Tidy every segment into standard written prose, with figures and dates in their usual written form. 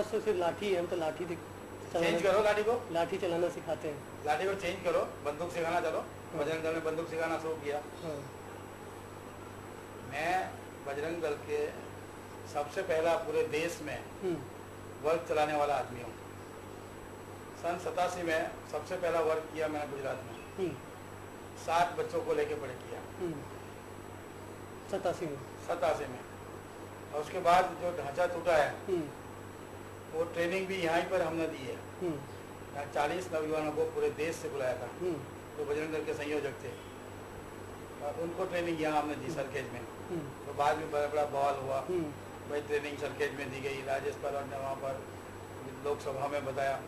आज से सिर्फ लाठी है, हम तो लाठी चेंज करो, लाठी चलाना सिखाते हैं। लाठी को चेंज करो, बंदूक सिखाना चलो। बजरंग दल ने बंदूक सिखाना शुरू किया। मैं बजरंग दल के सबसे पहला पूरे देश में वर्क चलाने वाला आदमी हूँ। सन 87 में सबसे पहला वर्क किया मैंने गुजरात में। 7 बच्चों को लेके पढ़े किया 87 में। और उसके बाद जो ढांचा टूटा है वो ट्रेनिंग भी यहाँ पर हमने दी है। यहाँ 40 नौजवानों को पूरे देश से बुलाया था जो बजरंग दल के संयोजक थे, और उनको ट्रेनिंग यहाँ हमने दी सरखेज में। तो बाद में बड़ा बड़ा बवाल हुआ भाई, ट्रेनिंग सरखेज में दी गई। राजेश पालवन ने वहाँ पर लोकसभा में बताया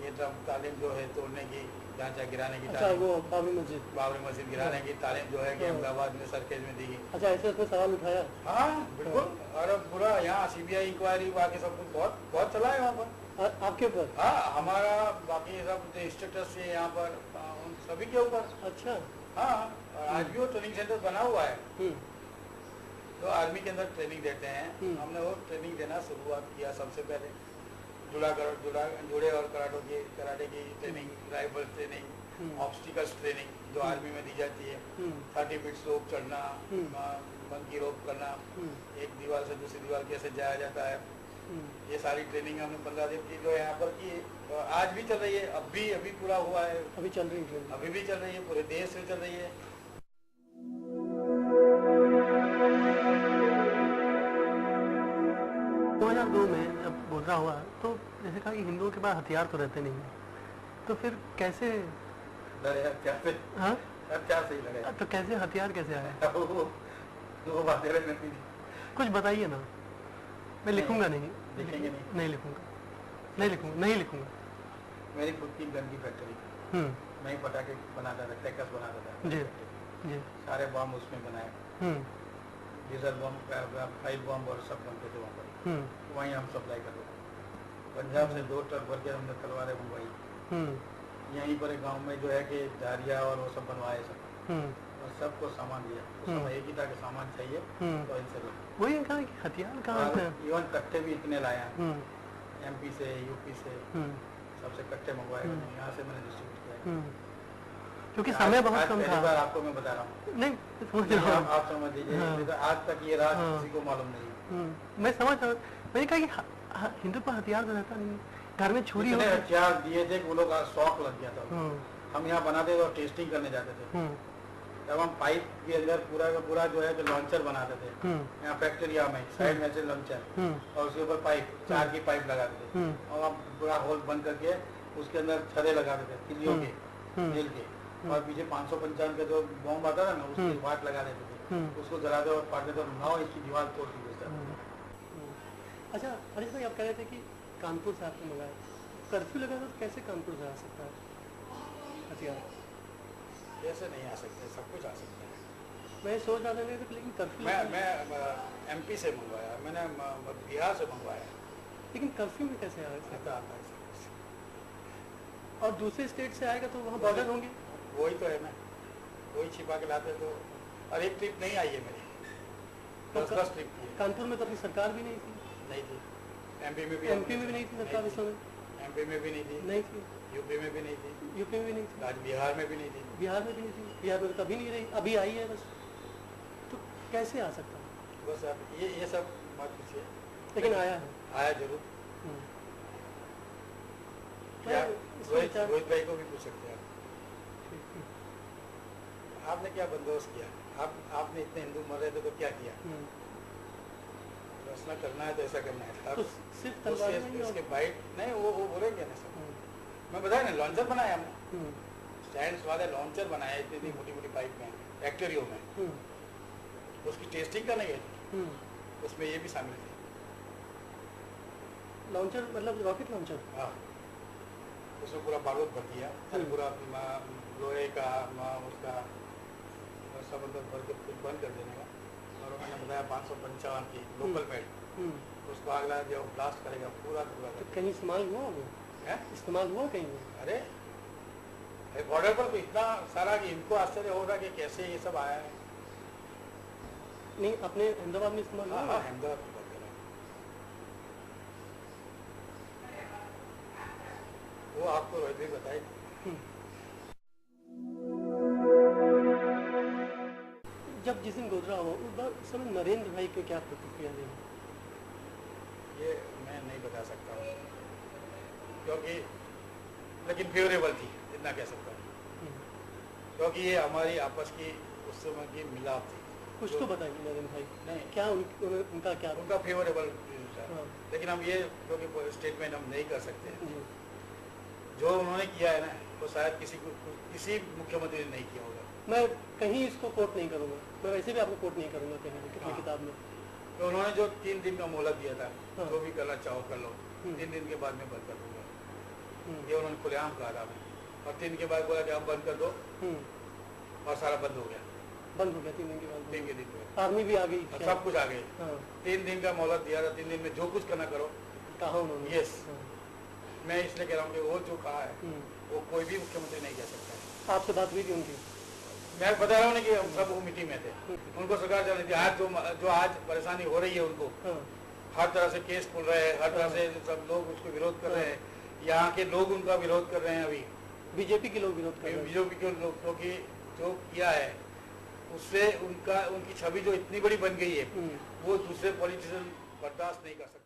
ये तालीम जो है तोड़ने की, ढांचा गिराने की, बाबरी मस्जिद गिराने की तालीम जो है कि अहमदाबाद में सरखेज में दी गई। अच्छा, ऐसे उसमें सवाल उठाया? हाँ बिल्कुल। और पूरा यहाँ CBI इंक्वायरी बाकी सब कुछ बहुत चला है वहाँ पर। आपके ऊपर? हाँ, हमारा बाकी सब जो इंस्ट्रक्टर्स है यहाँ पर उन सभी के ऊपर। अच्छा। हाँ, और आज भी वो ट्रेनिंग सेंटर बना हुआ है। तो आर्मी के अंदर ट्रेनिंग देते हैं। हमने वो ट्रेनिंग देना शुरुआत किया सबसे पहले। जुड़े और कराटे की training, rifle training, obstacles training जो आर्मी में दी जाती है। 30 फीट रोप चढ़ना, मंकी रोप करना, एक दीवार से दूसरी दीवार कैसे जाया जाता है, ये सारी ट्रेनिंग हमने 15 दिन की जो यहाँ पर की। तो आज भी चल रही है, अभी पूरा हुआ है, अभी चल रही है, अभी भी चल रही है, पूरे देश में चल रही है। 2002 में जब गुजरा हुआ तो जैसे कहा कि हिंदुओं के पास हथियार तो रहते नहीं है, तो फिर कैसे हाँ? क्या सही लगे तो कैसे हथियार कैसे आया? वो बातें नहीं, कुछ बताइए ना। मैं लिखूंगा नहीं, नहीं लिखूंगा। मेरी खुद की गन की फैक्ट्री, मैं ही पटाखे बनाता था, क्रैकर्स बनाता था। जी। सारे बम उसमें बनाए, डीजल बम, पाइप बम और सब बनते थे वहाँ पर। वहीं हम सप्लाई करते थे। पंजाब से 2 ट्रक भर के हमने तलवारें मंगवाई। यहीं पर एक गाँव में जो है कि दारिया और वो सब बनवाए सब, और सबको सामान दिया। उस समय एक ही था कि सामान चाहिए तो इनसे लो। वही कहा कि हथियार कहाँ से? इवन कट्टे भी इतने लाए हैं, MP से, UP से, सबसे कट्टे मंगवाए। यहाँ से मैंने डिस्ट्रीब्यूट किया क्योंकि समय बहुत कम था। बार आपको मैं बता रहा हूँ, नहीं समझ रहा हूँ, आप समझ लीजिए। आज तक ये राज किसी को मालूम नहीं। मैं समझ रहा हूँ। मैंने कहा कि हिंदू पर हथियार तो रहता नहीं, घर में छुरी होती। हथियार दिए थे वो लोग, शौक लग गया था। हम यहाँ बनाते थे और टेस्टिंग करने जाते थे। तब हम पाइप के अंदर पूरा का पूरा जो है कि लॉन्चर बनाते थे। यहाँ फैक्ट्रिया में साइड में से लॉन्चर, और उसके ऊपर पाइप, 4 की पाइप लगाते थे, और हम पूरा होल बंद करके उसके अंदर छड़े लगाते थे तिलियों के, नील के, और पीछे 555 का जो बॉम्ब आता था ना, उसकी वाट लगा देते थे, उसको जलाते और फाड़ते थे, 9 इंच की दीवार तोड़ दी जाती। अच्छा हरीश भाई, आप कह रहे थे कि कानपुर से आपने मंगाया, कर्फ्यू लगा तो कैसे कानपुर से आ सकता है हथियार? कैसे नहीं आ सकते, सब कुछ आ सकता है। मैं सोच रहा था लेकिन कर्फ्यू मैं MP से मंगवाया, मैंने बिहार से मंगवाया, लेकिन कर्फ्यू में कैसे आ सकता आता है? और दूसरे स्टेट से आएगा तो वहाँ बॉर्डर होंगे। वही तो है ना, वही छिपा के लाते। तो और एक ट्रिप नहीं आई है मेरी, 10 ट्रिप की है। कानपुर में तो अपनी सरकार भी नहीं थी। MP में भी नहीं थी सरकार उस समय। MP में भी नहीं थी, UP में भी नहीं थी, आज बिहार में भी नहीं थी। बिहार में कभी नहीं रही, अभी आई है बस। तो कैसे आ सकता है? बस अब ये सब मत पूछिए, लेकिन आया जरूर। रोहित भाई को भी पूछ सकते हैं आपने क्या बंदोबस्त किया? आपने इतने हिंदू मर रहे थे तो क्या किया? प्रश्न करना है तो ऐसा करना है। तो सिर्फ उसके बाइट नहीं, वो बोलेंगे ना सब। मैं बताया ना, लॉन्चर बनाया हमने, स्टैंड्स वाले लॉन्चर बनाए, इतनी मोटी मोटी पाइप में, फैक्ट्रियों में। उसकी टेस्टिंग करने गए, उसमें ये भी शामिल थे। लॉन्चर मतलब रॉकेट लॉन्चर? हाँ, उसमें पूरा बारूद भर दिया, पूरा लोहे का उसका सब अंदर भर के कुछ बंद कर देने का। और मैंने बताया 555 की लोकल मेड, उसको आग लगा दिया, ब्लास्ट करेगा पूरा। तो कहीं इस्तेमाल हुआ वो? इस्तेमाल हुआ कहीं? अरे बॉर्डर पर तो इतना सारा कि इनको आश्चर्य होगा कि कैसे ये सब आया है। नहीं, अपने अहमदाबाद में इस्तेमाल हुआ? हाँ, अहमदाबाद वो आपको रोहित भाई बताएगा। जब जिस दिन गुजरा हो उस समय नरेंद्र भाई को क्या प्रतिक्रिया दें? ये मैं नहीं बता सकता हूँ, क्योंकि लेकिन फेवरेबल थी, इतना कह सकता हूँ, क्योंकि ये हमारी आपस की उस समय की मिलाप थी। कुछ तो बताइए नरेंद्र भाई, नहीं क्या उनका क्या? उनका फेवरेबल था। हाँ। लेकिन हम ये क्योंकि स्टेटमेंट हम नहीं कर सकते हैं। जो उन्होंने किया है ना, वो शायद किसी मुख्यमंत्री ने नहीं किया होगा। मैं कहीं इसको कोट नहीं करूँगा, मैं वैसे भी आपको कोट नहीं करूँगा कहीं भी किसी किताब में। तो उन्होंने जो 3 दिन का मोहलत दिया था, हाँ। जो भी करना चाहो कर लो, 3 दिन के बाद में बंद कर दूंगा, ये उन्होंने खुलेआम कहा था। और 3 दिन के बाद बोला कि आप बंद कर दो, और सारा बंद हो गया। बंद हो गया 3 दिन के बाद? 3 के दिन में आर्मी भी आ गई, सब कुछ आ गई। 3 दिन का मोहलत दिया था, 3 दिन में जो कुछ करना करो, कहा उन्होंने। यस, मैं इसलिए कह रहा हूँ कि वो जो कहा है वो कोई भी मुख्यमंत्री नहीं कह सकता है। आपसे बात हुई थी उनकी? मैं बता रहा हूँ ना कि हम सब वो मीटिंग में थे, उनको सरकार जानी थी। आज जो आज परेशानी हो रही है उनको, हर तरह से केस खुल रहे हैं, हर तरह से सब लोग उसको विरोध कर रहे हैं, यहाँ के लोग उनका विरोध कर रहे हैं। अभी बीजेपी के लोग विरोध कर रहे हैं, बीजेपी के लोग, क्योंकि जो किया है उससे उनकी छवि जो इतनी बड़ी बन गई है, वो दूसरे पॉलिटिशियन बर्दाश्त नहीं कर सकते।